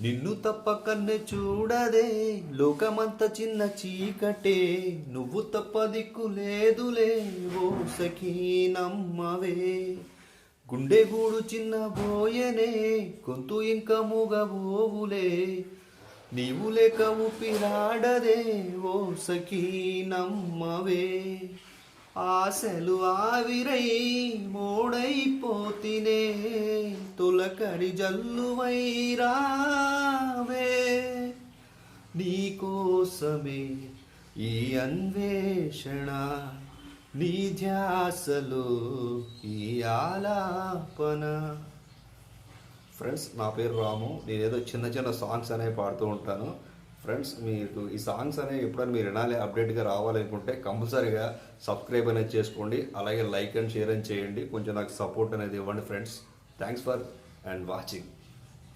నిన్ను తప్ప కన్ను చూడదే లోకమంత చిన్న చీకటే, నువ్వు తప్ప దిక్కు లేదులే ఓ సఖీ నమ్మవే. గుండె గూడు చిన్న బోయనే గొంతు ఇంక మూగబోవులే, నీవు లేక ఊపిరాడదే ఓ సఖీ నమ్మవే. ఆశలు ఆవిరై మోడైపోతినే తొలకరి జల్లువై రావే, నీకోసమే ఈ అన్వేషణ, నీ ధ్యాసలో ఈ ఆలాపన. ఫ్రెండ్స్, నా పేరు రాము. నేనేదో చిన్న చిన్న సాంగ్స్ అనేవి పాడుతూ ఉంటాను. ఫ్రెండ్స్, మీకు ఈ సాంగ్స్ అనేవి ఎప్పుడైనా మీరు వినాలి, అప్డేట్గా రావాలనుకుంటే కంపల్సరీగా సబ్స్క్రైబ్ అనేది చేసుకోండి. అలాగే లైక్ అండ్ షేర్ అని చేయండి. కొంచెం నాకు సపోర్ట్ అనేది ఇవ్వండి friends. Thanks for and watching.